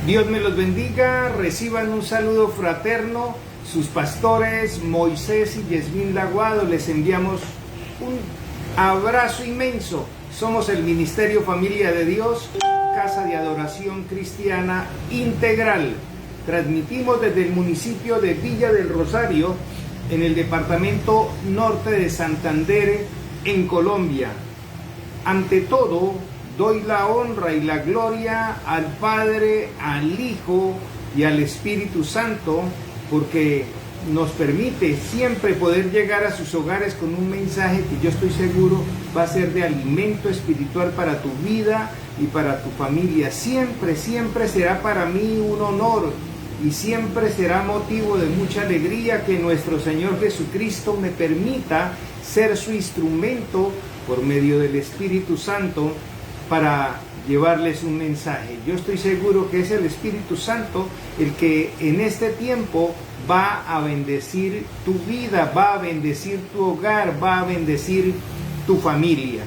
Dios me los bendiga, reciban un saludo fraterno, sus pastores Moisés y Yesmín Laguado, les enviamos un abrazo inmenso. Somos el Ministerio Familia de Dios, Casa de Adoración Cristiana Integral. Transmitimos desde el municipio de Villa del Rosario, en el departamento norte de Santander, en Colombia. Ante todo, doy la honra y la gloria al Padre, al Hijo y al Espíritu Santo, porque nos permite siempre poder llegar a sus hogares con un mensaje que yo estoy seguro va a ser de alimento espiritual para tu vida y para tu familia. Siempre, siempre será para mí un honor y siempre será motivo de mucha alegría que nuestro Señor Jesucristo me permita ser su instrumento por medio del Espíritu Santo para llevarles un mensaje. Yo estoy seguro que es el Espíritu Santo el que en este tiempo va a bendecir tu vida, va a bendecir tu hogar, va a bendecir tu familia.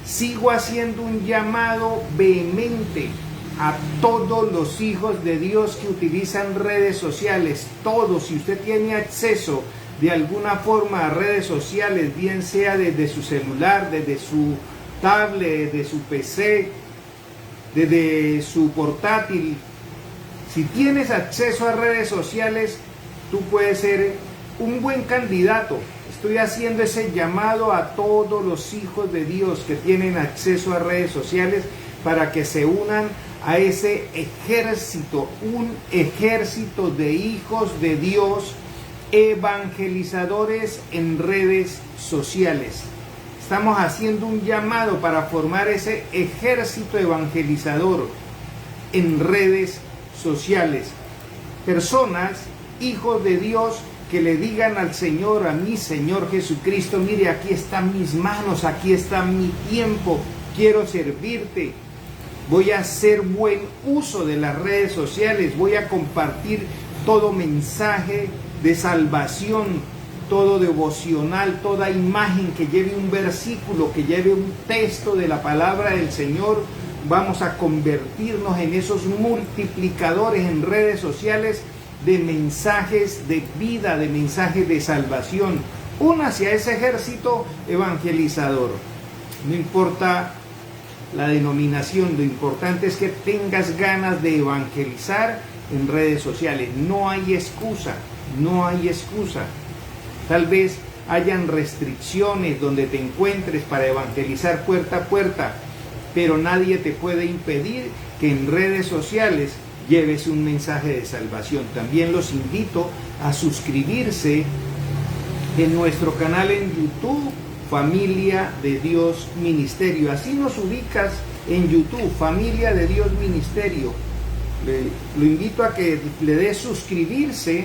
Sigo haciendo un llamado vehemente a todos los hijos de Dios que utilizan redes sociales. Todos, si usted tiene acceso de alguna forma a redes sociales, bien sea desde su celular, desde su tablet, desde su PC, desde su portátil, si tienes acceso a redes sociales, tú puedes ser un buen candidato. Estoy haciendo ese llamado a todos los hijos de Dios que tienen acceso a redes sociales para que se unan a ese ejército, un ejército de hijos de Dios evangelizadores en redes sociales. Estamos haciendo un llamado para formar ese ejército evangelizador en redes sociales. Personas, hijos de Dios, que le digan al Señor, a mi Señor Jesucristo: mire, aquí están mis manos, aquí está mi tiempo, quiero servirte. Voy a hacer buen uso de las redes sociales, voy a compartir todo mensaje de salvación, todo devocional, toda imagen que lleve un versículo, que lleve un texto de la palabra del Señor. Vamos a convertirnos en esos multiplicadores en redes sociales de mensajes de vida, de mensajes de salvación. Únase a ese ejército evangelizador. No importa la denominación, lo importante es que tengas ganas de evangelizar en redes sociales. No hay excusa, no hay excusa. Tal vez hayan restricciones donde te encuentres para evangelizar puerta a puerta, pero nadie te puede impedir que en redes sociales lleves un mensaje de salvación. También los invito a suscribirse en nuestro canal en YouTube, Familia de Dios Ministerio. Así nos ubicas en YouTube, Familia de Dios Ministerio. Lo invito a que le dé suscribirse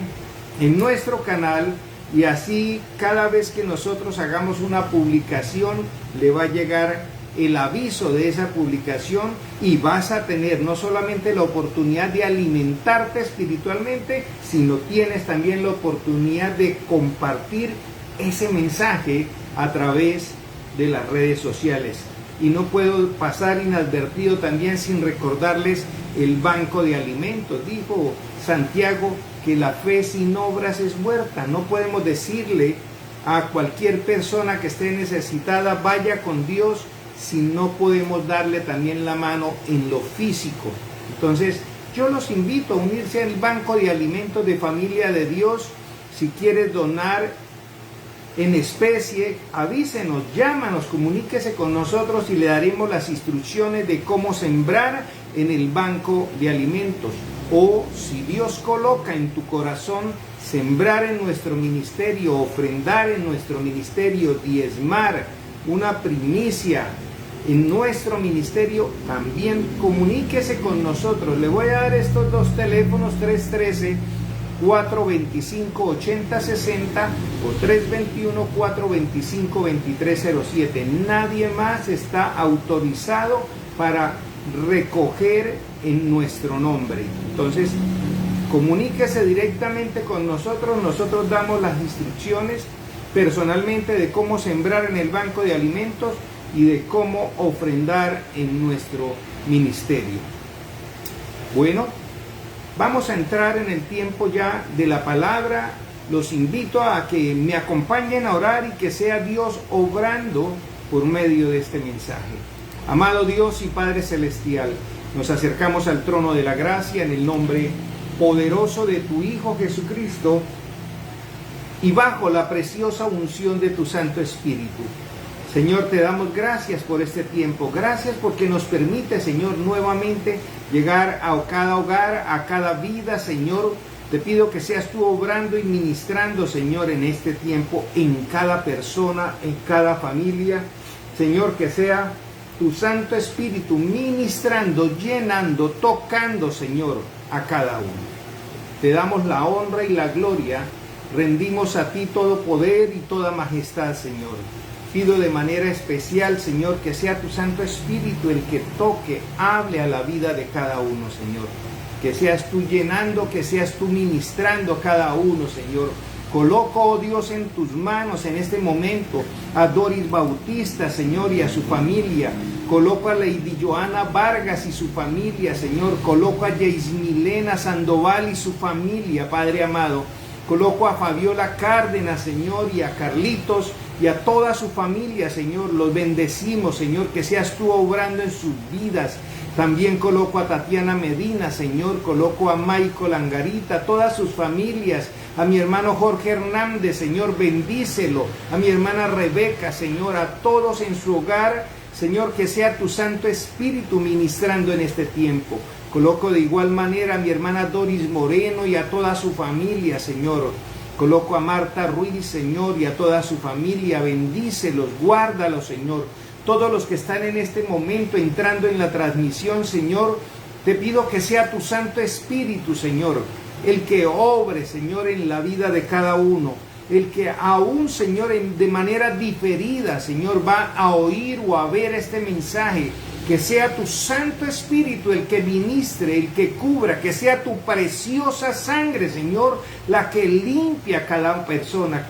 en nuestro canal, y así cada vez que nosotros hagamos una publicación le va a llegar el aviso de esa publicación, y vas a tener no solamente la oportunidad de alimentarte espiritualmente, sino tienes también la oportunidad de compartir ese mensaje a través de las redes sociales. Y no puedo pasar inadvertido también sin recordarles el banco de alimentos. Dijo Santiago que la fe sin obras es muerta. No podemos decirle a cualquier persona que esté necesitada: vaya con Dios, si no podemos darle también la mano en lo físico. Entonces yo los invito a unirse al banco de alimentos de Familia de Dios. Si quieres donar en especie, avísenos, llámanos, comuníquese con nosotros y le daremos las instrucciones de cómo sembrar en el banco de alimentos. O si Dios coloca en tu corazón sembrar en nuestro ministerio, ofrendar en nuestro ministerio, diezmar, una primicia en nuestro ministerio, también comuníquese con nosotros. Le voy a dar estos dos teléfonos: 313-425-8060 o 321-425-2307. Nadie más está autorizado para recoger en nuestro nombre. Entonces, comuníquese directamente con nosotros. Nosotros damos las instrucciones personalmente de cómo sembrar en el banco de alimentos y de cómo ofrendar en nuestro ministerio. Bueno, Vamos a entrar en el tiempo ya de la palabra. Los invito a que me acompañen a orar y que sea Dios obrando por medio de este mensaje. Amado Dios y Padre Celestial, nos acercamos al trono de la gracia en el nombre poderoso de tu Hijo Jesucristo y bajo la preciosa unción de tu Santo Espíritu. Señor, te damos gracias por este tiempo. Gracias porque nos permite, Señor, nuevamente llegar a cada hogar, a cada vida, Señor. Te pido que seas tú obrando y ministrando, Señor, en este tiempo, en cada persona, en cada familia. Señor, que sea tu Santo Espíritu ministrando, llenando, tocando, Señor, a cada uno. Te damos la honra y la gloria. Rendimos a ti todo poder y toda majestad, Señor. Pido de manera especial, Señor, que sea tu Santo Espíritu el que toque, hable a la vida de cada uno, Señor. Que seas tú llenando, que seas tú ministrando cada uno, Señor. Coloco, oh Dios, en tus manos en este momento a Doris Bautista, Señor, y a su familia. Coloco a Lady Joana Vargas y su familia, Señor. Coloco a Yeismilena Sandoval y su familia, Padre amado. Coloco a Fabiola Cárdenas, Señor, y a Carlitos y a toda su familia, Señor. Los bendecimos, Señor, que seas tú obrando en sus vidas. También coloco a Tatiana Medina, Señor. Coloco a Michael Angarita, todas sus familias. A mi hermano Jorge Hernández, Señor, bendícelo. A mi hermana Rebeca, Señor, a todos en su hogar. Señor, que sea tu Santo Espíritu ministrando en este tiempo. Coloco de igual manera a mi hermana Doris Moreno y a toda su familia, Señor. Coloco a Marta Ruiz, Señor, y a toda su familia. Bendícelos, guárdalos, Señor. Todos los que están en este momento entrando en la transmisión, Señor, te pido que sea tu Santo Espíritu, Señor, el que obre, Señor, en la vida de cada uno. El que aún, Señor, de manera diferida, Señor, va a oír o a ver este mensaje. Que sea tu Santo Espíritu el que ministre, el que cubra, que sea tu preciosa sangre, Señor, la que limpia a cada persona.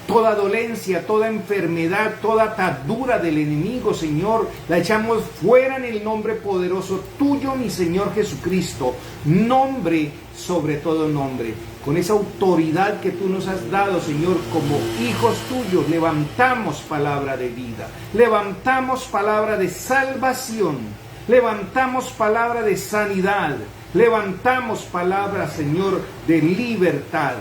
Toda dolencia, toda enfermedad, toda atadura del enemigo, Señor, la echamos fuera en el nombre poderoso tuyo, mi Señor Jesucristo. Nombre sobre todo nombre. Con esa autoridad que tú nos has dado, Señor, como hijos tuyos, levantamos palabra de vida, levantamos palabra de salvación, levantamos palabra de sanidad, levantamos palabra, Señor, de libertad.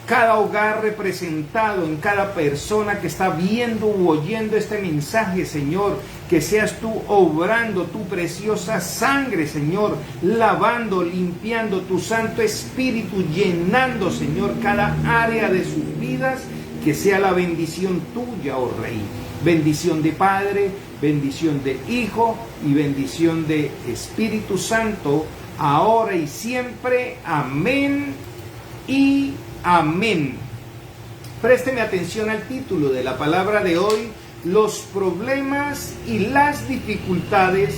Cada hogar representado en cada persona que está viendo u oyendo este mensaje, Señor, que seas tú obrando tu preciosa sangre, Señor, lavando, limpiando tu Santo Espíritu, llenando, Señor, cada área de sus vidas, que sea la bendición tuya, oh Rey. Bendición de Padre, bendición de Hijo y bendición de Espíritu Santo, ahora y siempre. Amén y amén. Présteme atención al título de la palabra de hoy. Los problemas y las dificultades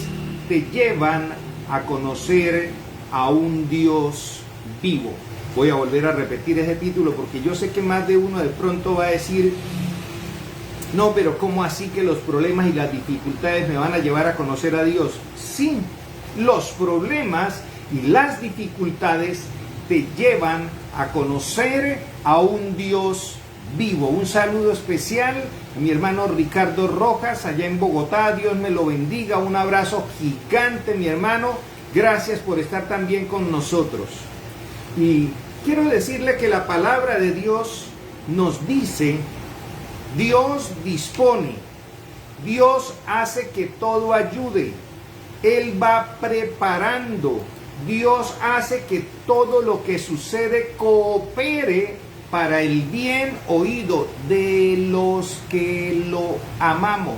te llevan a conocer a un Dios vivo. Voy a volver a repetir ese título porque yo sé que más de uno de pronto va a decir: no, pero ¿cómo así que los problemas y las dificultades me van a llevar a conocer a Dios? Sí, los problemas y las dificultades te llevan a conocer a un Dios vivo. Un saludo especial a mi hermano Ricardo Rojas allá en Bogotá. Dios me lo bendiga. Un abrazo gigante, mi hermano. Gracias por estar también con nosotros. Y quiero decirle que la palabra de Dios nos dice: Dios dispone, Dios hace que todo ayude, Él va preparando, Dios hace que todo lo que sucede coopere para el bien oído de los que lo amamos.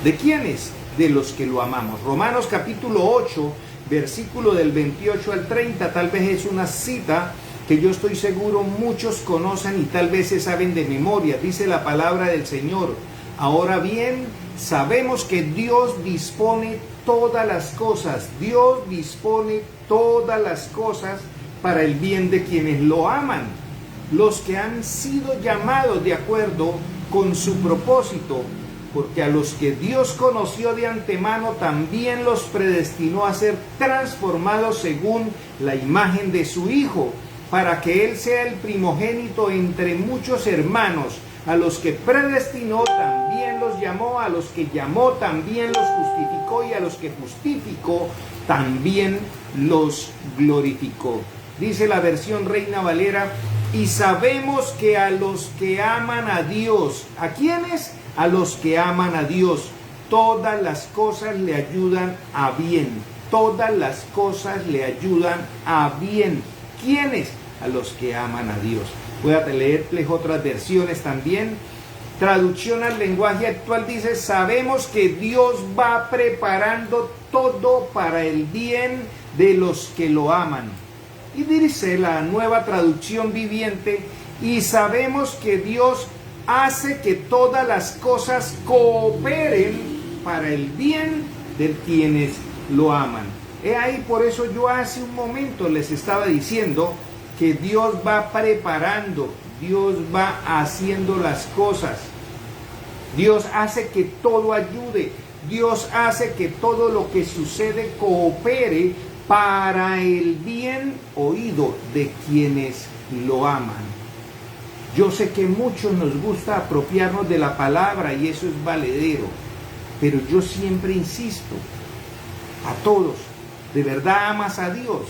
¿De quiénes? De los que lo amamos. Romanos capítulo 8, versículo del 28 al 30, tal vez es una cita que yo estoy seguro muchos conocen y tal vez se saben de memoria. Dice la palabra del Señor: ahora bien, sabemos que Dios dispone todas las cosas, Dios dispone todas las cosas para el bien de quienes lo aman, los que han sido llamados de acuerdo con su propósito. porque a los que Dios conoció de antemano también los predestinó a ser transformados según la imagen de su Hijo, para que Él sea el primogénito entre muchos hermanos. A los que predestinó también los llamó, a los que llamó también los justificó, y a los que justificó también los glorificó. Dice la versión Reina Valera: y sabemos que a los que aman a Dios, ¿a quiénes? A los que aman a Dios, todas las cosas le ayudan a bien. Todas las cosas le ayudan a bien. ¿Quiénes? A los que aman a Dios. Voy a leerles otras versiones también. Traducción al lenguaje actual dice: sabemos que Dios va preparando todo para el bien de los que lo aman. Y dice la Nueva Traducción Viviente: y sabemos que Dios hace que todas las cosas cooperen para el bien de quienes lo aman. He ahí, por eso yo hace un momento les estaba diciendo que Dios va preparando, Dios va haciendo las cosas. Dios hace que todo ayude, Dios hace que todo lo que sucede coopere para el bien oído de quienes lo aman. Yo sé que muchos nos gusta apropiarnos de la palabra y eso es valedero, pero yo siempre insisto a todos: ¿de verdad amas a Dios?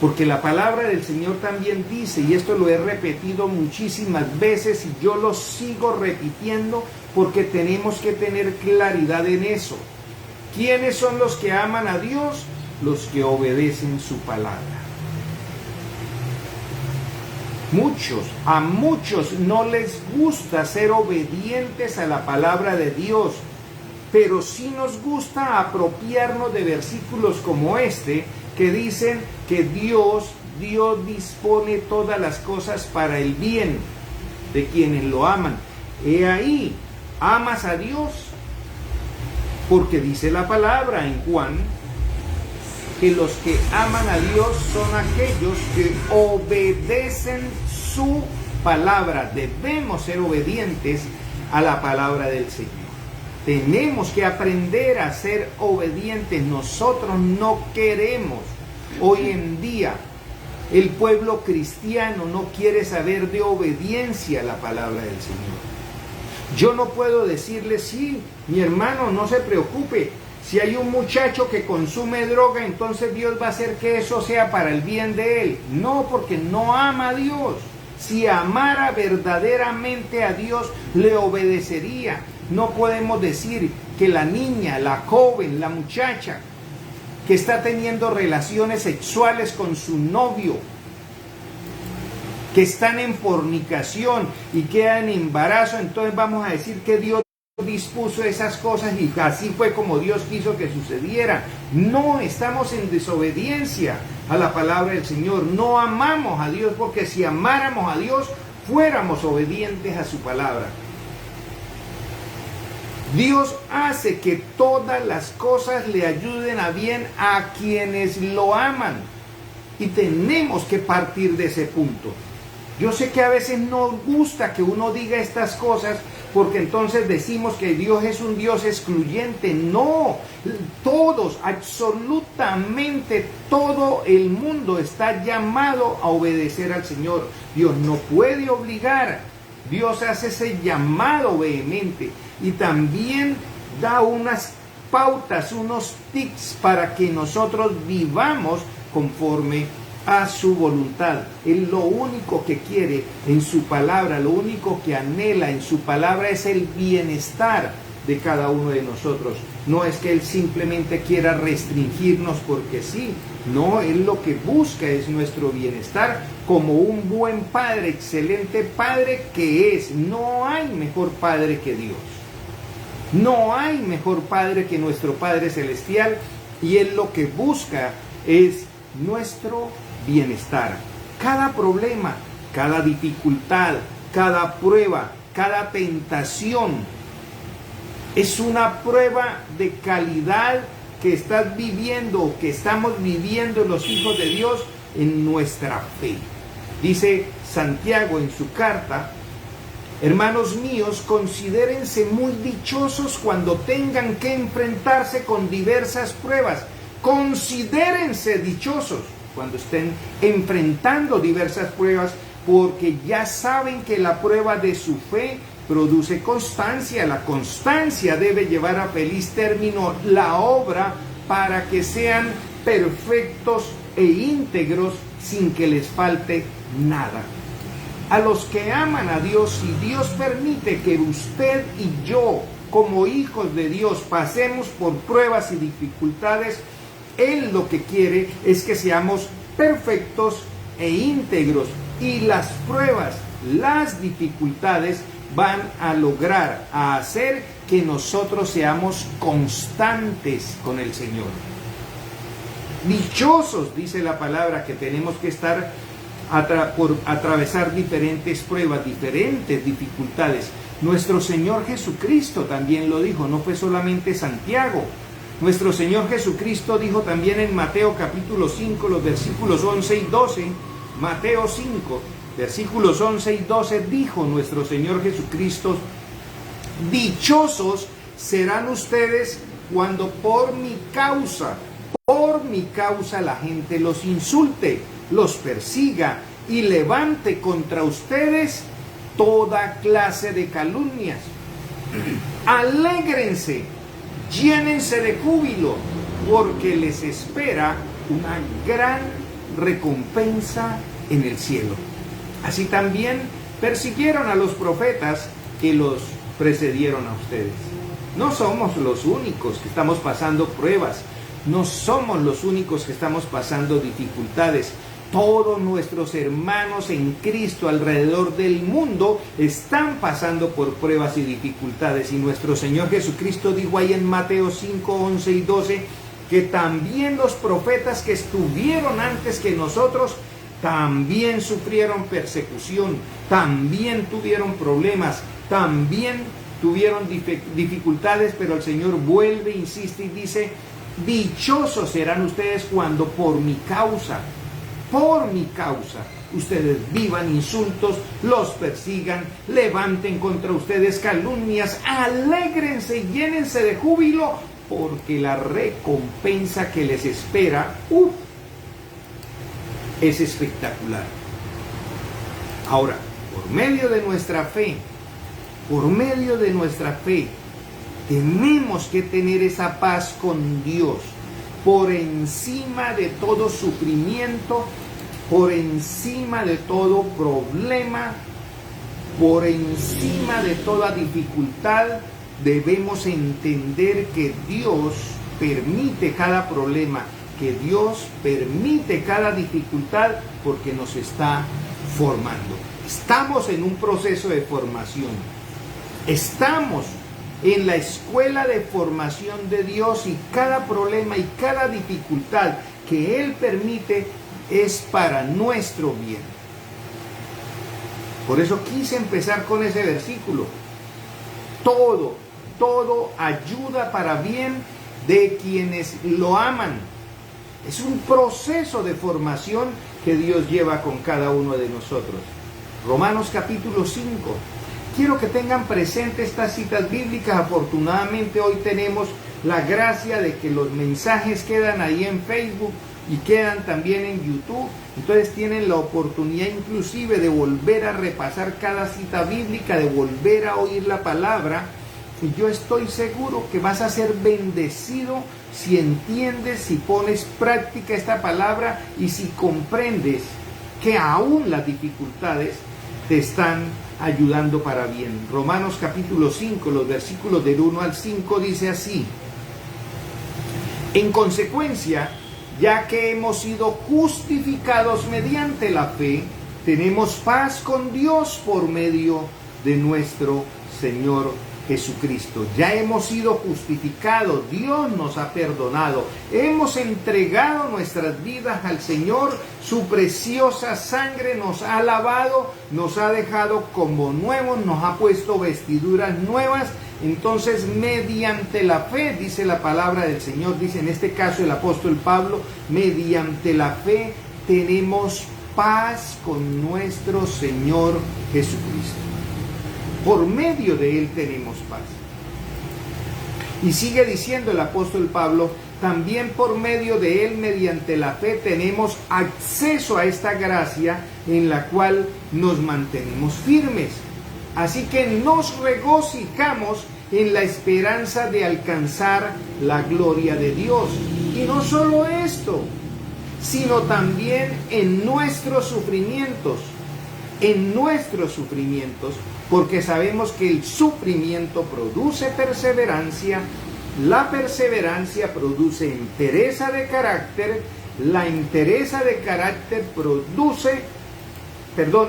Porque la palabra del Señor también dice, y esto lo he repetido muchísimas veces y yo lo sigo repitiendo porque tenemos que tener claridad en eso. ¿Quiénes son los que aman a Dios? Los que obedecen su palabra. A muchos no les gusta ser obedientes a la palabra de Dios, pero sí nos gusta apropiarnos de versículos como este, que dicen que Dios dispone todas las cosas para el bien de quienes lo aman. He ahí, ¿amas a Dios? Porque dice la palabra en Juan que los que aman a Dios son aquellos que obedecen su palabra. Debemos ser obedientes a la palabra del Señor. Tenemos que aprender a ser obedientes. Nosotros no queremos, hoy en día, el pueblo cristiano no quiere saber de obediencia a la palabra del Señor. Yo no puedo decirle: sí, mi hermano, no se preocupe. Si hay un muchacho que consume droga, entonces Dios va a hacer que eso sea para el bien de él. No, porque no ama a Dios. Si amara verdaderamente a Dios, le obedecería. No podemos decir que la niña, la joven, la muchacha que está teniendo relaciones sexuales con su novio, que están en fornicación y quedan en embarazo, entonces vamos a decir que Dios dispuso esas cosas y así fue como Dios quiso que sucediera. No, estamos en desobediencia a la palabra del Señor. No amamos a Dios, porque si amáramos a Dios, fuéramos obedientes a su palabra. Dios hace que todas las cosas le ayuden a bien a quienes lo aman. Y tenemos que partir de ese punto. Yo sé que a veces nos gusta que uno diga estas cosas, porque entonces decimos que Dios es un Dios excluyente. No, todos, absolutamente todo el mundo está llamado a obedecer al Señor. Dios no puede obligar. Dios hace ese llamado vehemente y también da unas pautas, unos tips para que nosotros vivamos conforme a su voluntad. Él lo único que quiere en su palabra, lo único que anhela en su palabra es el bienestar de cada uno de nosotros. No es que Él simplemente quiera restringirnos porque sí. No, Él lo que busca es nuestro bienestar como un buen padre, excelente padre que es. No hay mejor padre que Dios. No hay mejor padre que nuestro Padre Celestial, y Él lo que busca es nuestro bienestar. Cada problema, cada dificultad, cada prueba, cada tentación es una prueba de calidad que estás viviendo, que estamos viviendo los hijos de Dios en nuestra fe. Dice Santiago en su carta, Hermanos míos, considérense muy dichosos cuando tengan que enfrentarse con diversas pruebas. Considérense dichosos cuando estén enfrentando diversas pruebas, porque ya saben que la prueba de su fe produce constancia. La constancia debe llevar a feliz término la obra para que sean perfectos e íntegros sin que les falte nada. A los que aman a Dios, si Dios permite que usted y yo, como hijos de Dios, pasemos por pruebas y dificultades, Él lo que quiere es que seamos perfectos e íntegros. Y las pruebas, las dificultades van a lograr, a hacer que nosotros seamos constantes con el Señor. Dichosos, dice la palabra, que tenemos que estar por atravesar diferentes pruebas, diferentes dificultades. Nuestro Señor Jesucristo también lo dijo, no fue solamente Santiago. Nuestro Señor Jesucristo dijo también en Mateo capítulo 5, los versículos 11 y 12, Mateo 5, versículos 11 y 12, dijo nuestro Señor Jesucristo: dichosos serán ustedes cuando por mi causa la gente los insulte, los persiga y levante contra ustedes toda clase de calumnias. Alégrense, llénense de júbilo, porque les espera una gran recompensa en el cielo. Así también persiguieron a los profetas que los precedieron a ustedes. No somos los únicos que estamos pasando pruebas, no somos los únicos que estamos pasando dificultades. Todos nuestros hermanos en Cristo alrededor del mundo están pasando por pruebas y dificultades. Y nuestro Señor Jesucristo dijo ahí en Mateo 5, 11 y 12, que también los profetas que estuvieron antes que nosotros también sufrieron persecución, también tuvieron problemas, también tuvieron dificultades, pero el Señor vuelve, insiste y dice: dichosos serán ustedes cuando por mi causa, ustedes vivan insultos, los persigan, levanten contra ustedes calumnias, alégrense y llénense de júbilo, porque la recompensa que les espera, es espectacular. Ahora, por medio de nuestra fe, tenemos que tener esa paz con Dios, por encima de todo sufrimiento, por encima de todo problema, por encima de toda dificultad. Debemos entender que Dios permite cada problema, que Dios permite cada dificultad, porque nos está formando. Estamos en un proceso de formación. Estamos en la escuela de formación de Dios, y cada problema y cada dificultad que Él permite es para nuestro bien. Por eso quise empezar con ese versículo. Todo ayuda para bien de quienes lo aman. Es un proceso de formación que Dios lleva con cada uno de nosotros. Romanos capítulo 5. Quiero que tengan presente estas citas bíblicas. Afortunadamente hoy tenemos la gracia de que los mensajes quedan ahí en Facebook y quedan también en YouTube. Entonces tienen la oportunidad inclusive de volver a repasar cada cita bíblica, de volver a oír la palabra. Y yo estoy seguro que vas a ser bendecido si entiendes, si pones práctica esta palabra y si comprendes que aún las dificultades te están ayudando para bien. Romanos capítulo 5, los versículos del 1 al 5 dice así: en consecuencia, ya que hemos sido justificados mediante la fe, tenemos paz con Dios por medio de nuestro Señor Jesucristo. Ya hemos sido justificados, Dios nos ha perdonado, hemos entregado nuestras vidas al Señor, su preciosa sangre nos ha lavado, nos ha dejado como nuevos, nos ha puesto vestiduras nuevas. Entonces, mediante la fe, dice la palabra del Señor, dice en este caso el apóstol Pablo, mediante la fe tenemos paz con nuestro Señor Jesucristo. Por medio de Él tenemos paz. Y sigue diciendo el apóstol Pablo, también por medio de Él, mediante la fe, tenemos acceso a esta gracia en la cual nos mantenemos firmes. Así que nos regocijamos en la esperanza de alcanzar la gloria de Dios. Y no solo esto, sino también en nuestros sufrimientos, porque sabemos que el sufrimiento produce perseverancia, la perseverancia produce entereza de carácter, la entereza de carácter produce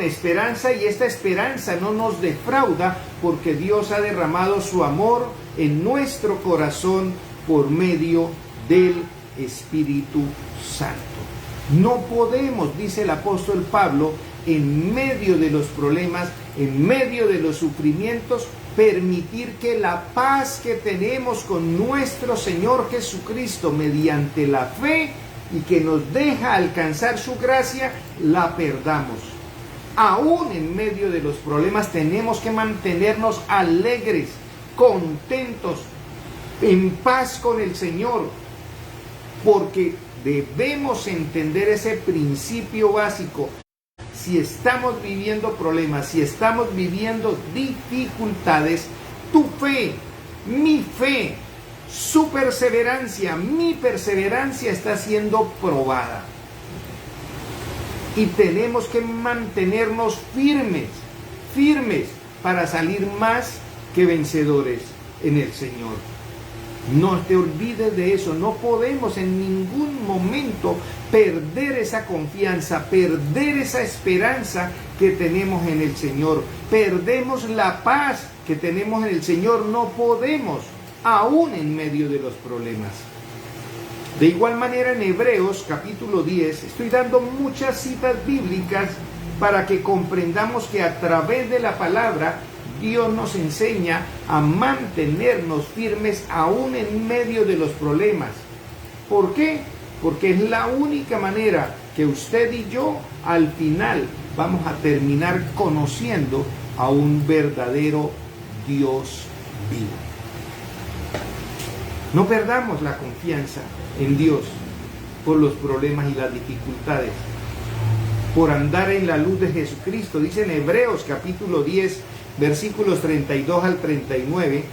esperanza, y esta esperanza no nos defrauda porque Dios ha derramado su amor en nuestro corazón por medio del Espíritu Santo. No podemos, dice el apóstol Pablo, en medio de los problemas, en medio de los sufrimientos, permitir que la paz que tenemos con nuestro Señor Jesucristo mediante la fe y que nos deja alcanzar su gracia, la perdamos. Aún en medio de los problemas tenemos que mantenernos alegres, contentos, en paz con el Señor, porque debemos entender ese principio básico. Si estamos viviendo problemas, si estamos viviendo dificultades, tu fe, mi fe, su perseverancia, mi perseverancia está siendo probada. Y tenemos que mantenernos firmes para salir más que vencedores en el Señor. No te olvides de eso. No podemos en ningún momento perder esa confianza, perder esa esperanza que tenemos en el Señor. Perdemos la paz que tenemos en el Señor. No podemos, aún en medio de los problemas. De igual manera, en Hebreos capítulo 10, estoy dando muchas citas bíblicas para que comprendamos que a través de la palabra Dios nos enseña a mantenernos firmes aún en medio de los problemas. ¿Por qué? Porque es la única manera que usted y yo al final vamos a terminar conociendo a un verdadero Dios vivo. No perdamos la confianza en Dios por los problemas y las dificultades, por andar en la luz de Jesucristo. Dice en Hebreos capítulo 10, versículos 32 al 39,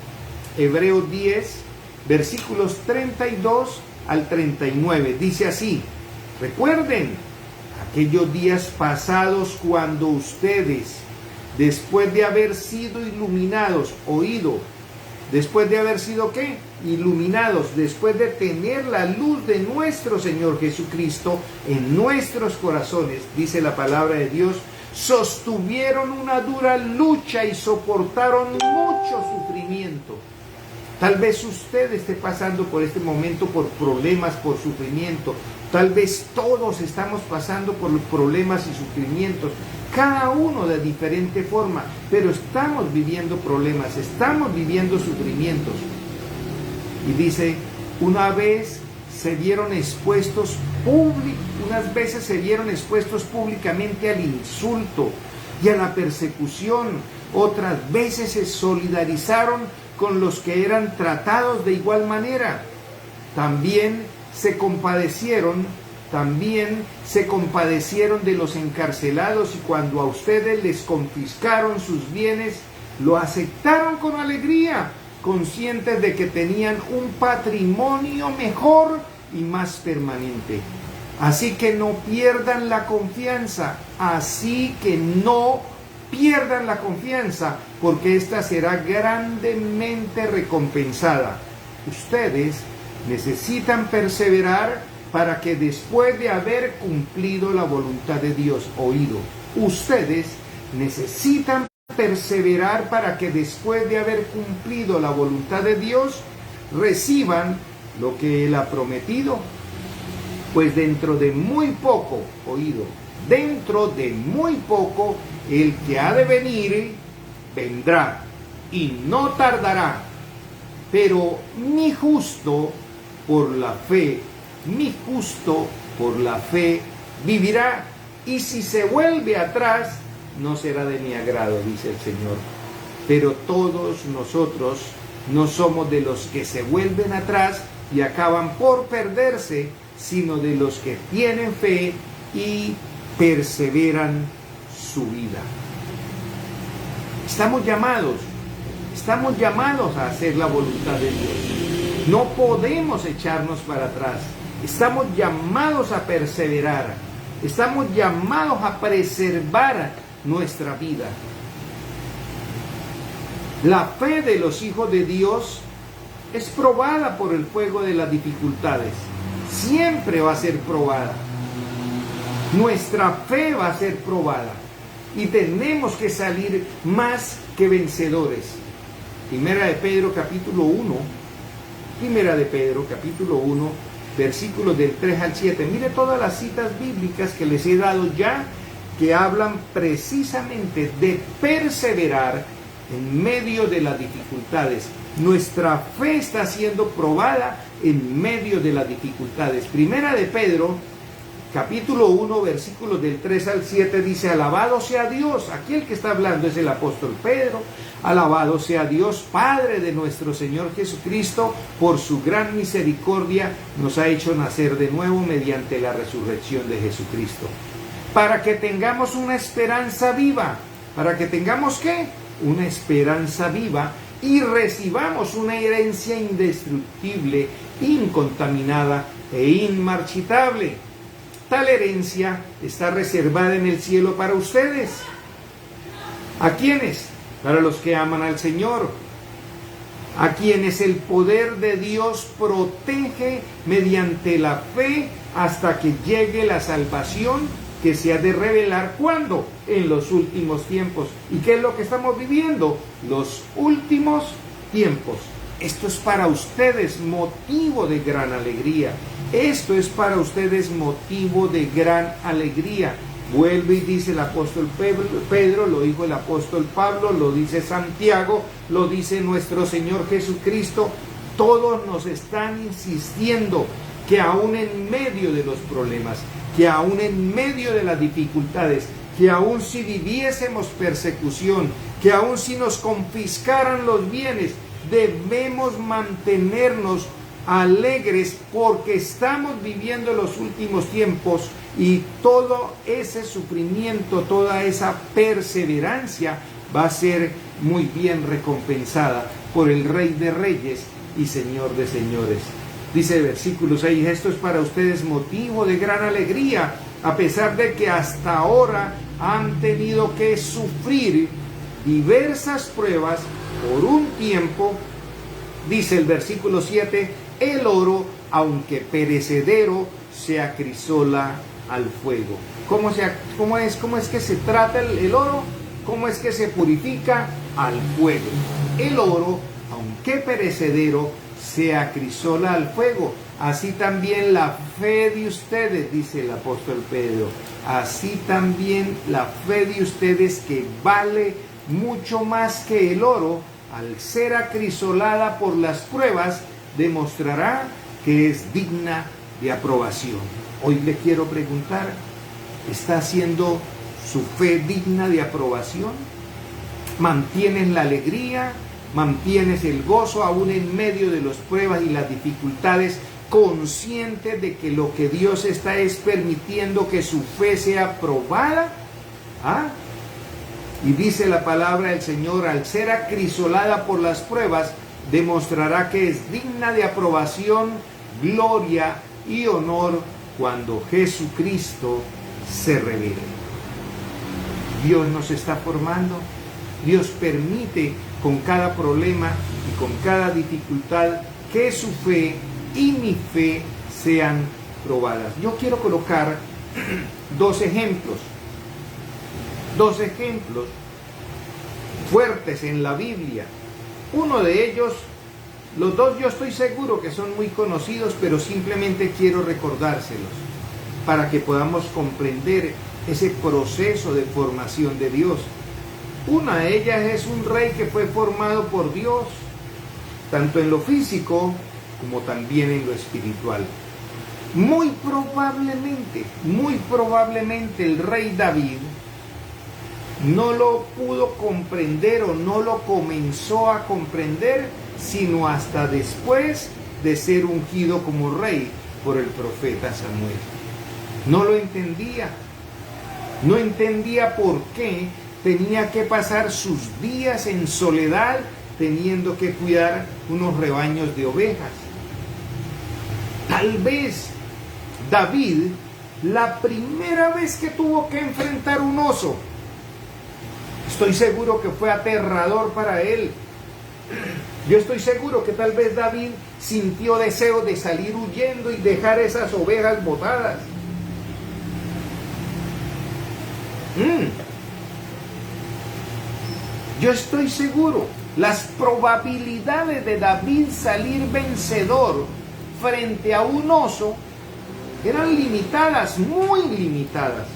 Hebreos 10, versículos 32 al 39, dice así: recuerden aquellos días pasados cuando ustedes, después de haber sido iluminados, después de haber sido ¿qué? Iluminados, después de tener la luz de nuestro Señor Jesucristo en nuestros corazones, dice la palabra de Dios, sostuvieron una dura lucha y soportaron mucho sufrimiento. Tal vez usted esté pasando por este momento por problemas, por sufrimiento. Tal vez todos estamos pasando por problemas y sufrimientos, cada uno de diferente forma, pero estamos viviendo problemas, estamos viviendo sufrimientos. Y dice, unas veces se vieron expuestos públicamente al insulto y a la persecución. Otras veces se solidarizaron con los que eran tratados de igual manera. También se compadecieron de los encarcelados, y cuando a ustedes les confiscaron sus bienes, lo aceptaron con alegría, conscientes de que tenían un patrimonio mejor y más permanente. Así que no pierdan la confianza, porque ésta será grandemente recompensada. Ustedes necesitan perseverar para que después de haber cumplido la voluntad de Dios, ustedes necesitan perseverar para que después de haber cumplido la voluntad de Dios, reciban lo que Él ha prometido. Pues dentro de muy poco, el que ha de venir, vendrá, y no tardará. Pero mi justo por la fe vivirá, y si se vuelve atrás, no será de mi agrado, dice el Señor. Pero todos nosotros no somos de los que se vuelven atrás y acaban por perderse, sino de los que tienen fe y perseveran su vida. Estamos llamados a hacer la voluntad de Dios. No podemos echarnos para atrás. Estamos llamados a perseverar. Estamos llamados a preservar nuestra vida. La fe de los hijos de Dios es probada por el fuego de las dificultades. Siempre va a ser probada. Nuestra fe va a ser probada. Y tenemos que salir más que vencedores. Primera de Pedro capítulo 1. Primera de Pedro capítulo 1, versículos del 3 al 7. Mire todas las citas bíblicas que les he dado ya, que hablan precisamente de perseverar en medio de las dificultades. Nuestra fe está siendo probada en medio de las dificultades. Primera de Pedro, capítulo 1, versículos del 3 al 7, dice: alabado sea Dios. Aquí el que está hablando es el apóstol Pedro. Alabado sea Dios, Padre de nuestro Señor Jesucristo, por su gran misericordia nos ha hecho nacer de nuevo mediante la resurrección de Jesucristo, para que tengamos una esperanza viva. ¿Para que tengamos qué? Una esperanza viva, y recibamos una herencia indestructible, incontaminada e inmarchitable. Tal herencia está reservada en el cielo para ustedes. ¿A quiénes? Para los que aman al Señor, a quienes el poder de Dios protege mediante la fe hasta que llegue la salvación que se ha de revelar. ¿Cuándo? En los últimos tiempos. ¿Y qué es lo que estamos viviendo? Los últimos tiempos. Esto es para ustedes motivo de gran alegría. Esto es para ustedes motivo de gran alegría. Vuelve y dice el apóstol Pedro, lo dijo el apóstol Pablo, lo dice Santiago, lo dice nuestro Señor Jesucristo. Todos nos están insistiendo que aún en medio de los problemas, que aún en medio de las dificultades, que aún si viviésemos persecución, que aún si nos confiscaran los bienes, debemos mantenernos alegres porque estamos viviendo los últimos tiempos, y todo ese sufrimiento, toda esa perseverancia va a ser muy bien recompensada por el Rey de Reyes y Señor de Señores. Dice el versículo 6, esto es para ustedes motivo de gran alegría, a pesar de que hasta ahora han tenido que sufrir diversas pruebas por un tiempo. Dice el versículo 7, el oro, aunque perecedero, se acrisola al fuego. ¿Cómo es que se trata el oro? ¿Cómo es que se purifica? Al fuego. El oro, aunque perecedero, se acrisola al fuego. Así también la fe de ustedes, dice el apóstol Pedro, así también la fe de ustedes, que vale mucho más que el oro, al ser acrisolada por las pruebas, demostrará que es digna de aprobación. Hoy le quiero preguntar, ¿está siendo su fe digna de aprobación? ¿Mantienes la alegría? ¿Mantienes el gozo aún en medio de las pruebas y las dificultades, consciente de que lo que Dios está es permitiendo que su fe sea probada? Y dice la palabra del Señor, al ser acrisolada por las pruebas, demostrará que es digna de aprobación, gloria y honor cuando Jesucristo se revele. Dios nos está formando. Dios permite con cada problema y con cada dificultad que su fe y mi fe sean probadas. Yo quiero colocar dos ejemplos fuertes en la Biblia. Uno de ellos, los dos yo estoy seguro que son muy conocidos, pero simplemente quiero recordárselos para que podamos comprender ese proceso de formación de Dios. Una de ellas es un rey que fue formado por Dios, tanto en lo físico como también en lo espiritual. Muy probablemente el rey David no lo pudo comprender o no lo comenzó a comprender sino hasta después de ser ungido como rey por el profeta Samuel. No lo entendía. No entendía por qué tenía que pasar sus días en soledad teniendo que cuidar unos rebaños de ovejas. Tal vez David, la primera vez que tuvo que enfrentar un oso, estoy seguro que fue aterrador para él. Yo estoy seguro que tal vez David sintió deseo de salir huyendo y dejar esas ovejas botadas. Yo estoy seguro, las probabilidades de David salir vencedor frente a un oso eran limitadas, muy limitadas.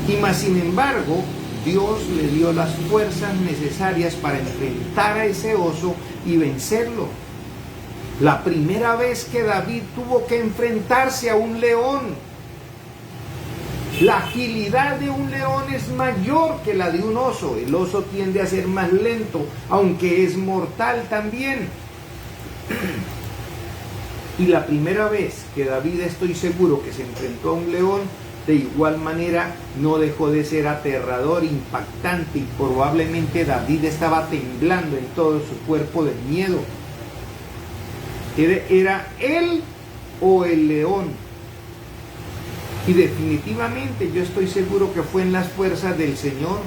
Y más sin embargo, Dios le dio las fuerzas necesarias para enfrentar a ese oso y vencerlo. La primera vez que David tuvo que enfrentarse a un león, la agilidad de un león es mayor que la de un oso. El oso tiende a ser más lento, aunque es mortal también. Y la primera vez que David, estoy seguro, que se enfrentó a un león, de igual manera no dejó de ser aterrador, impactante, y probablemente David estaba temblando en todo su cuerpo de miedo. ¿Era él o el león? Y definitivamente yo estoy seguro que fue en las fuerzas del Señor.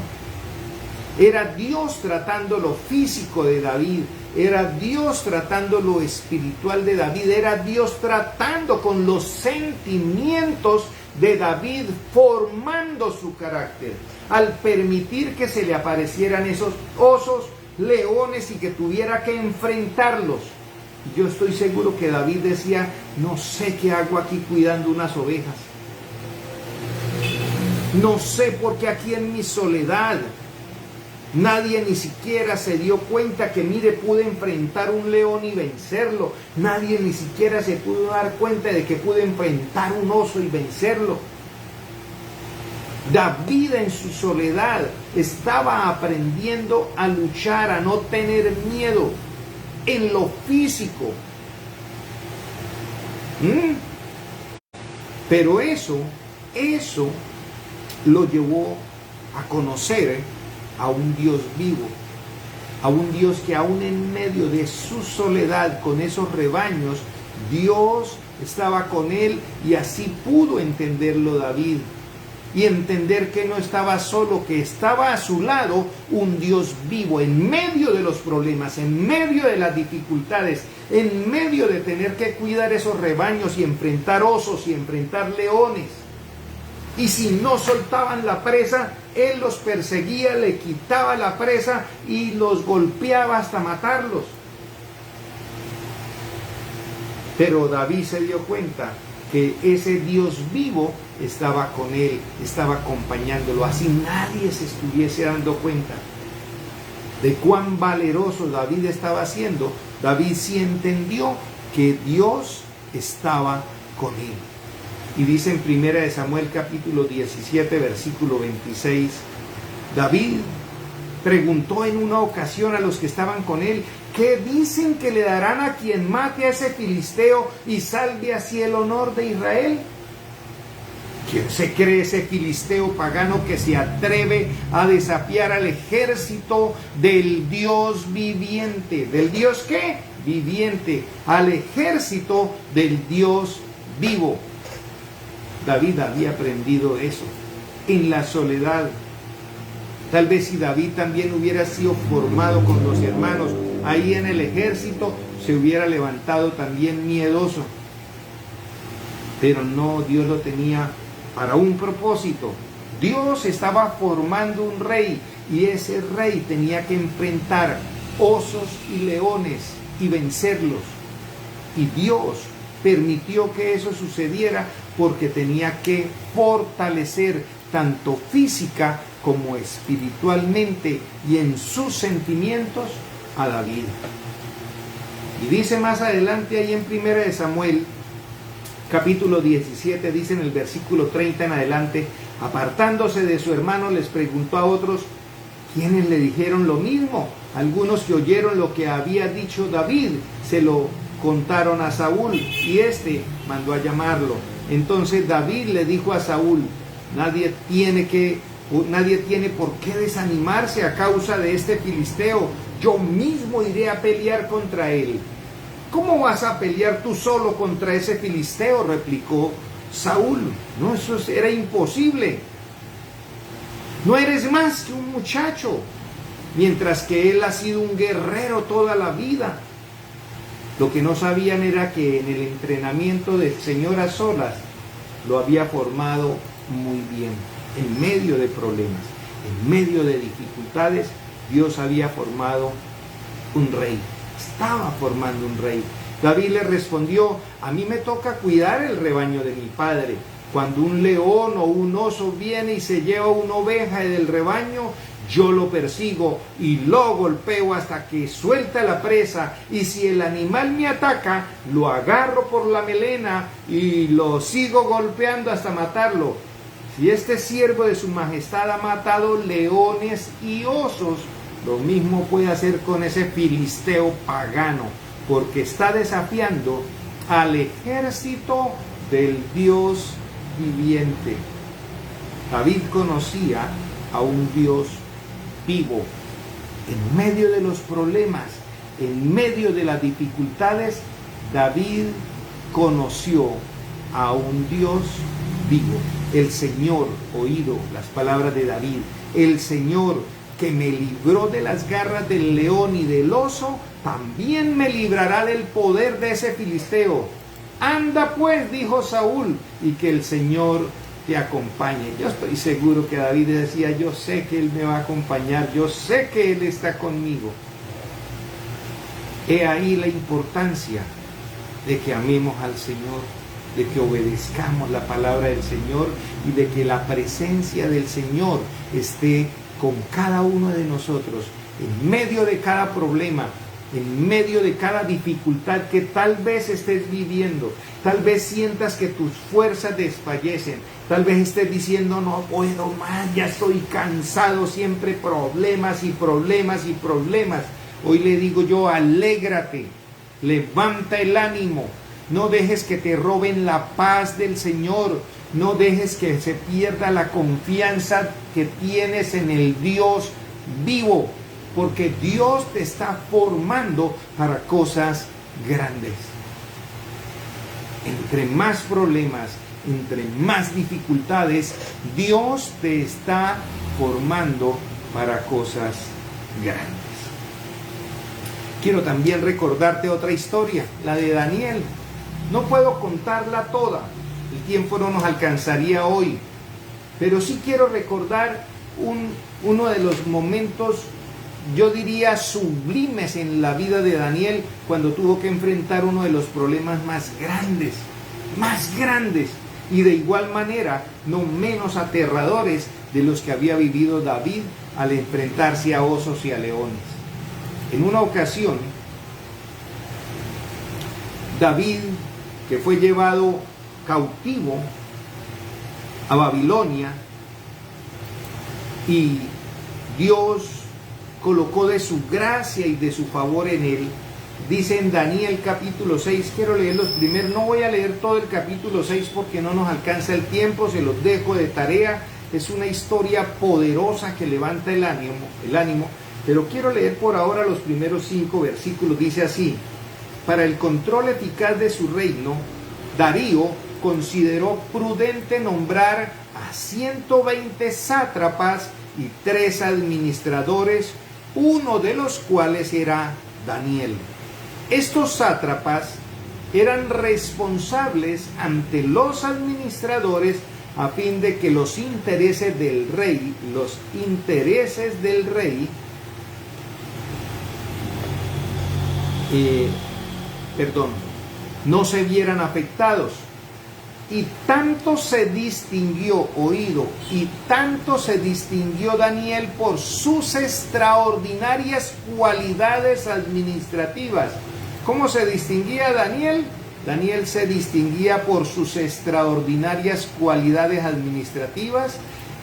Era Dios tratando lo físico de David, era Dios tratando lo espiritual de David, era Dios tratando con los sentimientos de David, formando su carácter, al permitir que se le aparecieran esos osos, leones, y que tuviera que enfrentarlos. Yo estoy seguro que David decía: no sé qué hago aquí cuidando unas ovejas. No sé por qué aquí en mi soledad nadie ni siquiera se dio cuenta que, mire, pude enfrentar un león y vencerlo. Nadie ni siquiera se pudo dar cuenta de que pude enfrentar un oso y vencerlo. David en su soledad estaba aprendiendo a luchar, a no tener miedo en lo físico. Pero eso lo llevó a conocer a un Dios vivo, a un Dios que aún en medio de su soledad con esos rebaños, Dios estaba con él, y así pudo entenderlo David y entender que no estaba solo, que estaba a su lado un Dios vivo en medio de los problemas, en medio de las dificultades, en medio de tener que cuidar esos rebaños y enfrentar osos y enfrentar leones. Y si no soltaban la presa, él los perseguía, le quitaba la presa y los golpeaba hasta matarlos. Pero David se dio cuenta que ese Dios vivo estaba con él, estaba acompañándolo, así nadie se estuviese dando cuenta de cuán valeroso David estaba siendo. David sí entendió que Dios estaba con él. Y dice en 1 Samuel capítulo 17, versículo 26, David preguntó en una ocasión a los que estaban con él: ¿qué dicen que le darán a quien mate a ese filisteo y salve así el honor de Israel? ¿Quién se cree ese filisteo pagano que se atreve a desafiar al ejército del Dios viviente? ¿Del Dios qué? Viviente. Al ejército del Dios vivo. David había aprendido eso en la soledad. Tal vez si David también hubiera sido formado con los hermanos ahí en el ejército, se hubiera levantado también miedoso. Pero no, Dios lo tenía para un propósito. Dios estaba formando un rey, y ese rey tenía que enfrentar osos y leones y vencerlos. Y Dios permitió que eso sucediera porque tenía que fortalecer tanto física como espiritualmente y en sus sentimientos a David. Y dice más adelante ahí en 1 Samuel capítulo 17, dice en el versículo 30 en adelante: apartándose de su hermano, les preguntó a otros, ¿quiénes le dijeron lo mismo? Algunos que oyeron lo que había dicho David, se lo contaron a Saúl, y éste mandó a llamarlo. Entonces David le dijo a Saúl: nadie tiene por qué desanimarse a causa de este filisteo. Yo mismo iré a pelear contra él. ¿Cómo vas a pelear tú solo contra ese filisteo?, replicó Saúl. No, eso era imposible. No eres más que un muchacho, mientras que él ha sido un guerrero toda la vida. Lo que no sabían era que en el entrenamiento del Señor a solas lo había formado muy bien. En medio de problemas, en medio de dificultades, Dios había formado un rey. Estaba formando un rey. David le respondió: a mí me toca cuidar el rebaño de mi padre. Cuando un león o un oso viene y se lleva una oveja del rebaño, yo lo persigo y lo golpeo hasta que suelta la presa, y si el animal me ataca, lo agarro por la melena y lo sigo golpeando hasta matarlo. Si este siervo de su majestad ha matado leones y osos, lo mismo puede hacer con ese filisteo pagano, porque está desafiando al ejército del Dios viviente. David conocía a un Dios vivo. En medio de los problemas, en medio de las dificultades, David conoció a un Dios vivo. El Señor, oído las palabras de David, el Señor que me libró de las garras del león y del oso, también me librará del poder de ese filisteo. Anda pues, dijo Saúl, y que el Señor te acompañe. Yo estoy seguro que David decía: yo sé que Él me va a acompañar, yo sé que Él está conmigo. He ahí la importancia de que amemos al Señor, de que obedezcamos la palabra del Señor y de que la presencia del Señor esté con cada uno de nosotros, en medio de cada problema, en medio de cada dificultad que tal vez estés viviendo. Tal vez sientas que tus fuerzas desfallecen, tal vez estés diciendo: no puedo más, ya estoy cansado, siempre problemas y problemas y problemas. Hoy le digo yo: alégrate, levanta el ánimo, no dejes que te roben la paz del Señor, no dejes que se pierda la confianza que tienes en el Dios vivo, porque Dios te está formando para cosas grandes. Entre más problemas, entre más dificultades, Dios te está formando para cosas grandes. Quiero también recordarte otra historia, la de Daniel. No puedo contarla toda, el tiempo no nos alcanzaría hoy, pero sí quiero recordar uno de los momentos, yo diría, sublimes en la vida de Daniel, cuando tuvo que enfrentar uno de los problemas más grandes, y de igual manera no menos aterradores de los que había vivido David al enfrentarse a osos y a leones. En una ocasión, David, que fue llevado cautivo a Babilonia, y Dios colocó de su gracia y de su favor en él. Dice en Daniel capítulo 6, quiero leer los primeros, no voy a leer todo el capítulo 6 porque no nos alcanza el tiempo, se los dejo de tarea. Es una historia poderosa que levanta el ánimo, pero quiero leer por ahora los primeros 5 versículos. Dice así: para el control eficaz de su reino, Darío consideró prudente nombrar a 120 sátrapas y 3 administradores, uno de los cuales era Daniel. Estos sátrapas eran responsables ante los administradores a fin de que los intereses del rey no se vieran afectados. Y tanto se distinguió Daniel por sus extraordinarias cualidades administrativas. ¿Cómo se distinguía Daniel? Daniel se distinguía por sus extraordinarias cualidades administrativas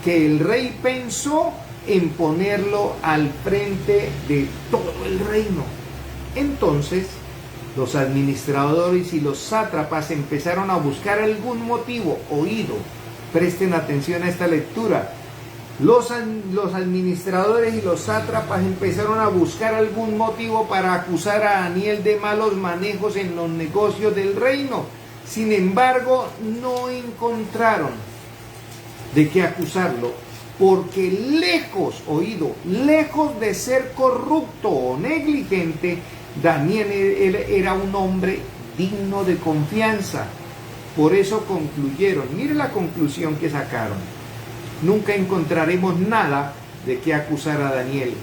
que el rey pensó en ponerlo al frente de todo el reino. Entonces, los administradores y los sátrapas empezaron a buscar algún motivo. Oído, presten atención a esta lectura. Los administradores y los sátrapas empezaron a buscar algún motivo para acusar a Daniel de malos manejos en los negocios del reino. Sin embargo, no encontraron de qué acusarlo, porque lejos, oído, lejos de ser corrupto o negligente, Daniel era un hombre digno de confianza. Por eso concluyeron, mire la conclusión que sacaron: nunca encontraremos nada de qué acusar a Daniel,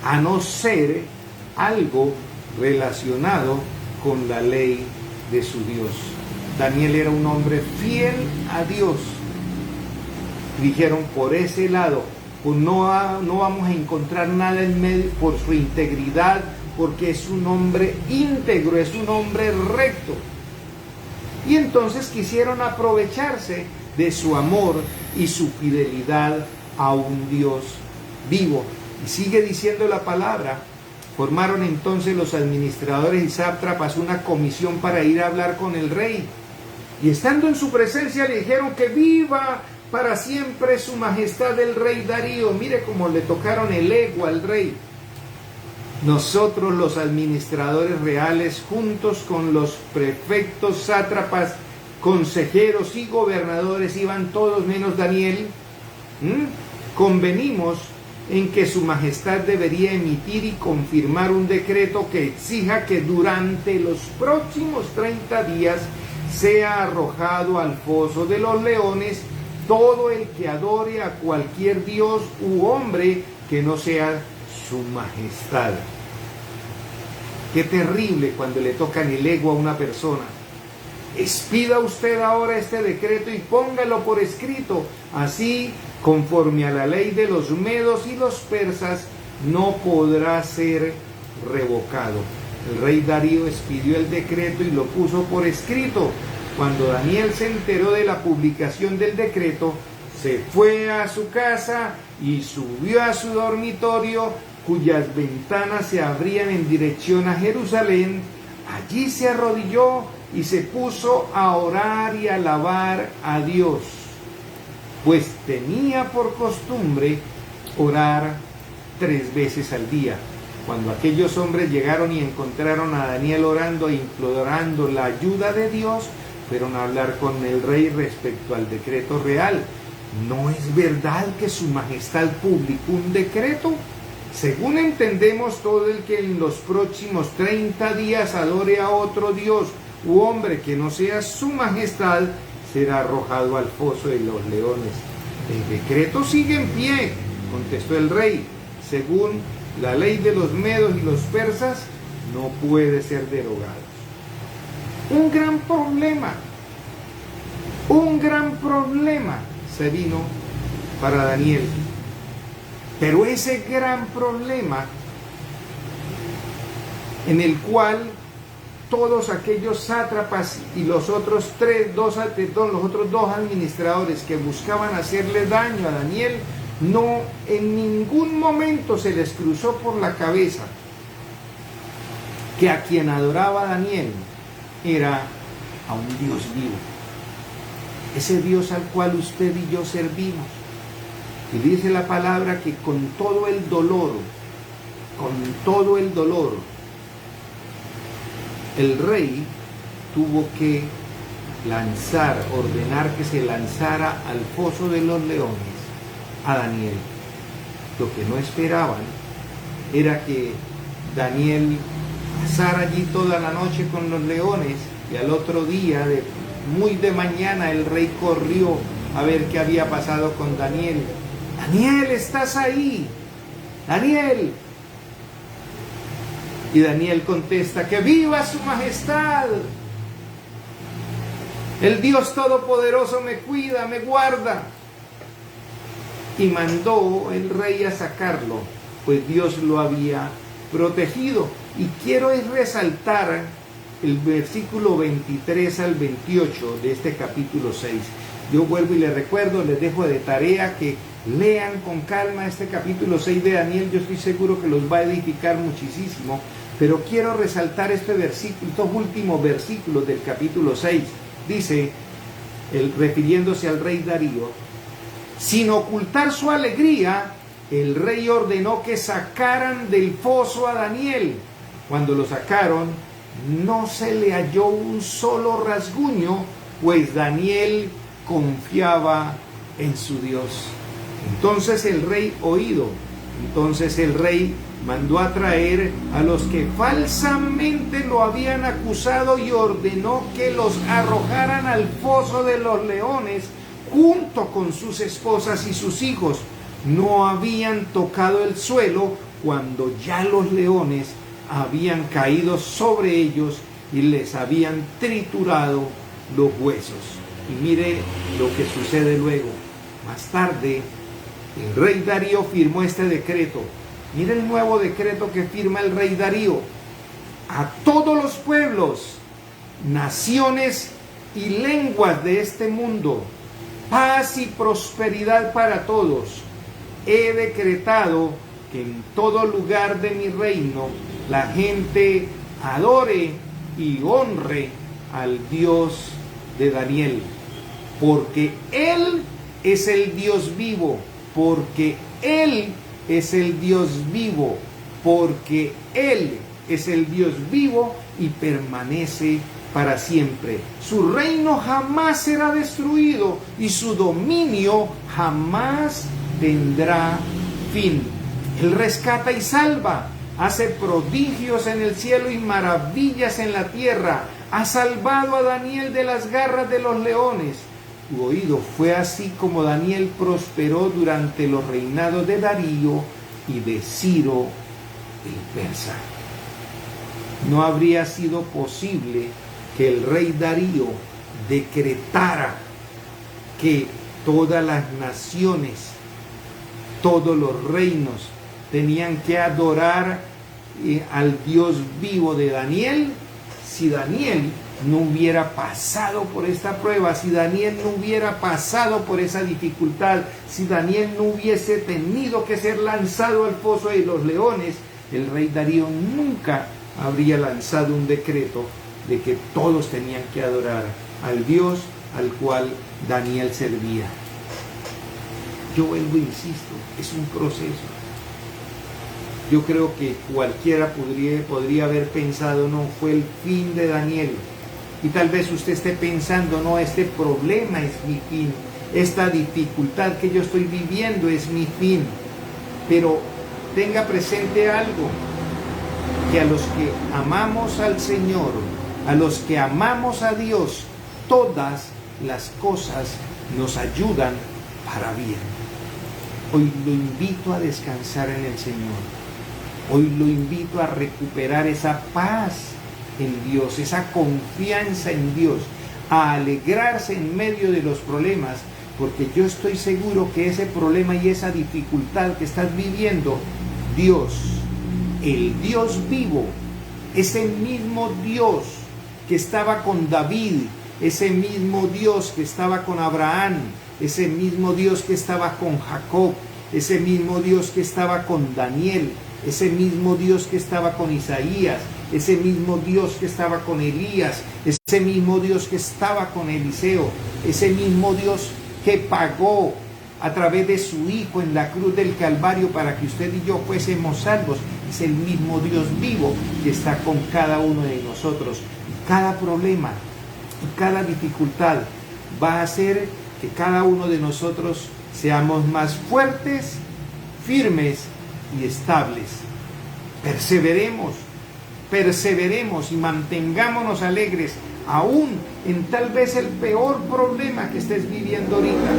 a no ser algo relacionado con la ley de su Dios. Daniel era un hombre fiel a Dios. Dijeron, por ese lado, pues no vamos a encontrar nada en medio, por su integridad, porque es un hombre íntegro, es un hombre recto. Y entonces quisieron aprovecharse de su amor y su fidelidad a un Dios vivo. Y sigue diciendo la palabra: formaron entonces los administradores y sátrapas una comisión para ir a hablar con el rey. Y estando en su presencia le dijeron que viva para siempre su majestad el rey Darío. Mire cómo le tocaron el ego al rey. Nosotros los administradores reales, juntos con los prefectos, sátrapas, consejeros y gobernadores, iban todos menos Daniel, convenimos en que su majestad debería emitir y confirmar un decreto que exija que durante los próximos 30 días sea arrojado al foso de los leones todo el que adore a cualquier dios u hombre que no sea su majestad. Qué terrible cuando le tocan el ego a una persona. Expida usted ahora este decreto y póngalo por escrito. Así, conforme a la ley de los medos y los persas, no podrá ser revocado. El rey Darío expidió el decreto y lo puso por escrito. Cuando Daniel se enteró de la publicación del decreto, se fue a su casa y subió a su dormitorio, cuyas ventanas se abrían en dirección a Jerusalén. Allí se arrodilló y se puso a orar y a alabar a Dios, pues tenía por costumbre orar 3 veces al día. Cuando aquellos hombres llegaron y encontraron a Daniel orando e implorando la ayuda de Dios, fueron a hablar con el rey respecto al decreto real. ¿No es verdad que su majestad publicó un decreto? Según entendemos, todo el que en los próximos 30 días adore a otro dios u hombre que no sea su majestad, será arrojado al foso de los leones. El decreto sigue en pie, contestó el rey. Según la ley de los medos y los persas, no puede ser derogado. Un gran problema se vino para Daniel. Pero ese gran problema, en el cual todos aquellos sátrapas y los otros dos administradores que buscaban hacerle daño a Daniel, no en ningún momento se les cruzó por la cabeza que a quien adoraba Daniel era a un Dios vivo, ese Dios al cual usted y yo servimos. Y dice la palabra que con todo el dolor, el rey tuvo que ordenar que se lanzara al foso de los leones a Daniel. Lo que no esperaban era que Daniel pasara allí toda la noche con los leones y al otro día, muy de mañana, el rey corrió a ver qué había pasado con Daniel. Daniel, ¿estás ahí? Daniel. Y Daniel contesta: que viva su majestad. El Dios Todopoderoso me cuida, me guarda. Y mandó el rey a sacarlo, pues Dios lo había protegido. Y quiero resaltar el versículo 23 al 28 de este capítulo 6. Yo vuelvo y les recuerdo, les dejo de tarea que lean con calma este capítulo 6 de Daniel. Yo estoy seguro que los va a edificar muchísimo, pero quiero resaltar este versículo, estos últimos versículos del capítulo 6. Dice, refiriéndose al rey Darío: sin ocultar su alegría, el rey ordenó que sacaran del foso a Daniel. Cuando lo sacaron, no se le halló un solo rasguño, pues Daniel confiaba en su Dios. Entonces el rey mandó a traer a los que falsamente lo habían acusado y ordenó que los arrojaran al foso de los leones junto con sus esposas y sus hijos. No habían tocado el suelo cuando ya los leones habían caído sobre ellos y les habían triturado los huesos. Y mire lo que sucede luego. Más tarde, el rey Darío firmó este decreto. Mire el nuevo decreto que firma el rey Darío: a todos los pueblos, naciones y lenguas de este mundo, paz y prosperidad para todos. He decretado que en todo lugar de mi reino la gente adore y honre al Dios de Daniel, porque Él es el Dios vivo, porque Él es el Dios vivo, porque Él es el Dios vivo y permanece para siempre. Su reino jamás será destruido y su dominio jamás tendrá fin. Él rescata y salva, hace prodigios en el cielo y maravillas en la tierra. Ha salvado a Daniel de las garras de los leones. Tu oído fue así como Daniel prosperó durante los reinados de Darío y de Ciro el persa. No habría sido posible que el rey Darío decretara que todas las naciones, todos los reinos tenían que adorar al Dios vivo de Daniel, si Daniel no hubiera pasado por esta prueba, si Daniel no hubiera pasado por esa dificultad, si Daniel no hubiese tenido que ser lanzado al foso de los leones, el rey Darío nunca habría lanzado un decreto de que todos tenían que adorar al Dios al cual Daniel servía. Yo vuelvo e insisto, es un proceso. Yo creo que cualquiera podría haber pensado, no, fue el fin de Daniel. Y tal vez usted esté pensando, no, este problema es mi fin, esta dificultad que yo estoy viviendo es mi fin. Pero tenga presente algo, que a los que amamos al Señor, a los que amamos a Dios, todas las cosas nos ayudan para bien. Hoy lo invito a descansar en el Señor. Hoy lo invito a recuperar esa paz en Dios, esa confianza en Dios, a alegrarse en medio de los problemas, porque yo estoy seguro que ese problema y esa dificultad que estás viviendo, Dios, el Dios vivo, ese mismo Dios que estaba con David, ese mismo Dios que estaba con Abraham, ese mismo Dios que estaba con Jacob, ese mismo Dios que estaba con Daniel, ese mismo Dios que estaba con Isaías, ese mismo Dios que estaba con Elías, ese mismo Dios que estaba con Eliseo, ese mismo Dios que pagó a través de su Hijo en la cruz del Calvario para que usted y yo fuésemos salvos, es el mismo Dios vivo que está con cada uno de nosotros. Cada problema y cada dificultad va a hacer que cada uno de nosotros seamos más fuertes, firmes y estables. Perseveremos y mantengámonos alegres, aún en tal vez el peor problema que estés viviendo ahorita.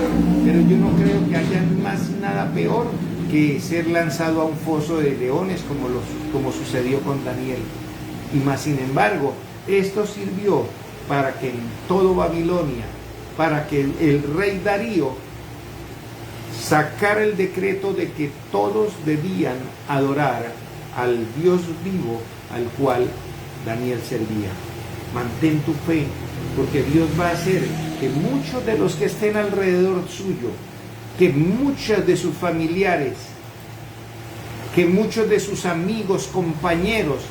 Pero yo no creo que haya nada peor que ser lanzado a un foso de leones como sucedió con Daniel. Y más sin embargo, esto sirvió para que en todo Babilonia, para que el rey Darío sacara el decreto de que todos debían adorar al Dios vivo al cual Daniel servía. Mantén tu fe, porque Dios va a hacer que muchos de los que estén alrededor suyo, que muchos de sus familiares, que muchos de sus amigos, compañeros,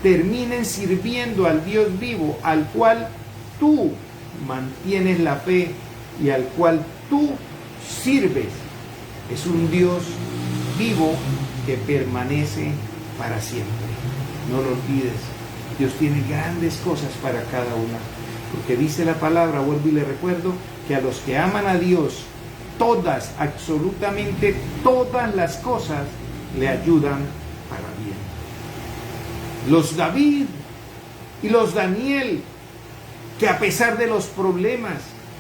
terminen sirviendo al Dios vivo, al cual tú mantienes la fe y al cual tú sirves. Es un Dios vivo que permanece para siempre. No lo olvides. Dios tiene grandes cosas para cada una. Porque dice la palabra, vuelvo y le recuerdo, que a los que aman a Dios, todas, absolutamente todas las cosas le ayudan para bien. Los David y los Daniel, que a pesar de los problemas,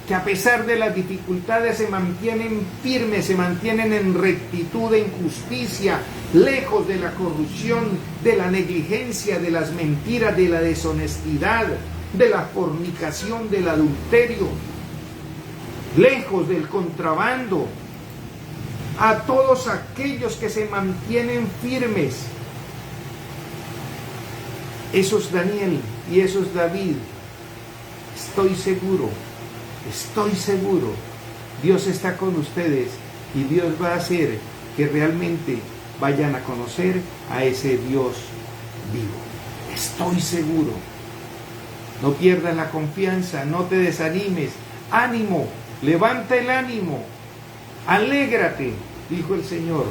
que a pesar de las dificultades se mantienen firmes, se mantienen en rectitud, en justicia, lejos de la corrupción, de la negligencia, de las mentiras, de la deshonestidad, de la fornicación, del adulterio, lejos del contrabando. A todos aquellos que se mantienen firmes, esos Daniel y esos David, estoy seguro, Dios está con ustedes y Dios va a hacer que realmente vayan a conocer a ese Dios vivo. Estoy seguro. No pierdas la confianza, no te desanimes. Ánimo, levanta el ánimo, alégrate, dijo el Señor.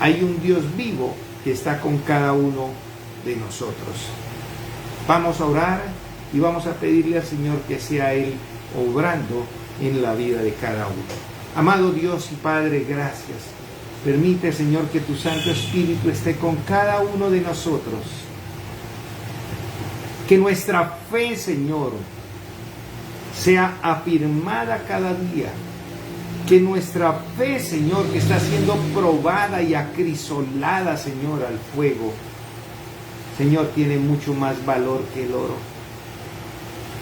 Hay un Dios vivo que está con cada uno de nosotros. Vamos a orar y vamos a pedirle al Señor que sea Él obrando en la vida de cada uno. Amado Dios y Padre, gracias. Permite, Señor, que tu Santo Espíritu esté con cada uno de nosotros. Que nuestra fe, Señor, sea afirmada cada día. Que nuestra fe, Señor, que está siendo probada y acrisolada, Señor, al fuego, Señor, tiene mucho más valor que el oro.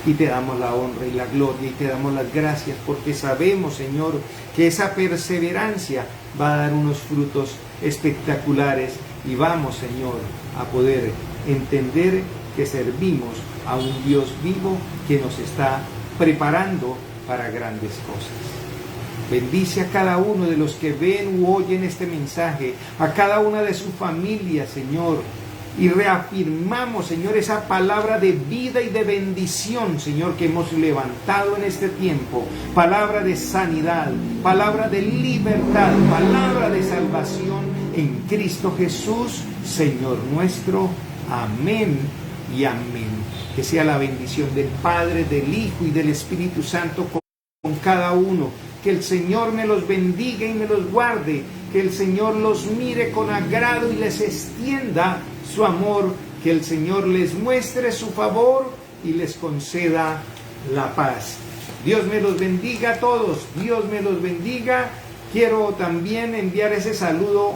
Y te damos la honra y la gloria y te damos las gracias porque sabemos, Señor, que esa perseverancia va a dar unos frutos espectaculares y vamos, Señor, a poder entender que servimos a un Dios vivo que nos está preparando para grandes cosas. Bendice a cada uno de los que ven u oyen este mensaje, a cada una de sus familias, Señor. Y reafirmamos, Señor, esa palabra de vida y de bendición, Señor, que hemos levantado en este tiempo. Palabra de sanidad, palabra de libertad, palabra de salvación en Cristo Jesús, Señor nuestro. Amén y amén. Que sea la bendición del Padre, del Hijo y del Espíritu Santo con cada uno. Que el Señor me los bendiga y me los guarde. Que el Señor los mire con agrado y les extienda su amor, que el Señor les muestre su favor y les conceda la paz. Dios me los bendiga a todos, Dios me los bendiga. Quiero también enviar ese saludo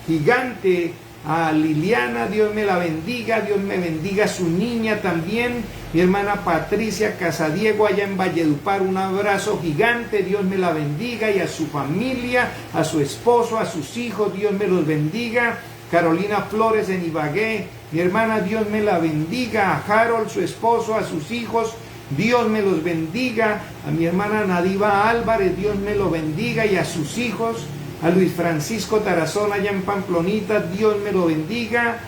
gigante a Liliana, Dios me la bendiga, Dios me bendiga a su niña también, mi hermana Patricia Casadiego allá en Valledupar, un abrazo gigante, Dios me la bendiga, y a su familia, a su esposo, a sus hijos, Dios me los bendiga. Carolina Flores en Ibagué, mi hermana, Dios me la bendiga. A Harold, su esposo, a sus hijos, Dios me los bendiga. A mi hermana Nadiva Álvarez, Dios me lo bendiga, y a sus hijos. A Luis Francisco Tarazona allá en Pamplonita, Dios me lo bendiga.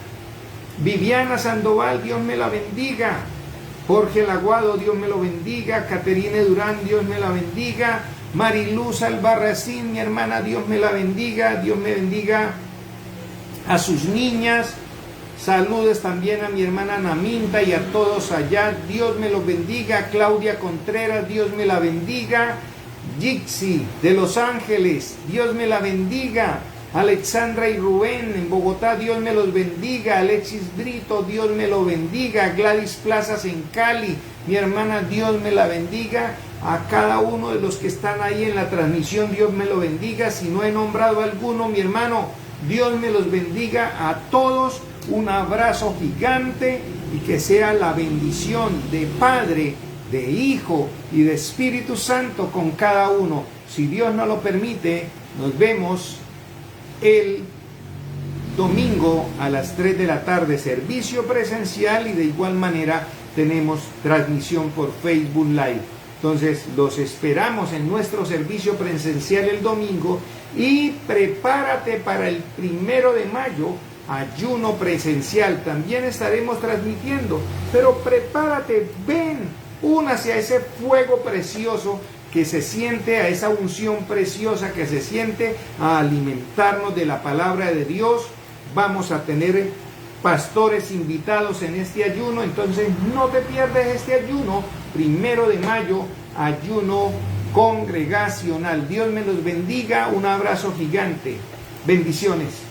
Viviana Sandoval, Dios me la bendiga. Jorge Laguado, Dios me lo bendiga. Caterine Durán, Dios me la bendiga. Mariluz Albarracín, mi hermana, Dios me la bendiga. Dios me bendiga a sus niñas. Saludos también a mi hermana Naminta y a todos allá. Dios me los bendiga. Claudia Contreras, Dios me la bendiga. Jixi de Los Ángeles, Dios me la bendiga. Alexandra y Rubén en Bogotá, Dios me los bendiga. Alexis Brito, Dios me lo bendiga. Gladys Plazas en Cali, mi hermana, Dios me la bendiga. A cada uno de los que están ahí en la transmisión, Dios me lo bendiga. Si no he nombrado a alguno, mi hermano, Dios me los bendiga a todos. Un abrazo gigante y que sea la bendición de Padre, de Hijo y de Espíritu Santo con cada uno. Si Dios no lo permite, nos vemos el domingo a las 3 de la tarde servicio presencial y de igual manera tenemos transmisión por Facebook Live. Entonces los esperamos en nuestro servicio presencial el domingo y prepárate para el 1 de mayo, ayuno presencial. También estaremos transmitiendo, pero prepárate, ven, únase a ese fuego precioso que se siente, a esa unción preciosa que se siente a alimentarnos de la palabra de Dios. Vamos a tener pastores invitados en este ayuno, entonces no te pierdas este ayuno, 1 de mayo, ayuno congregacional. Dios me los bendiga, un abrazo gigante, bendiciones.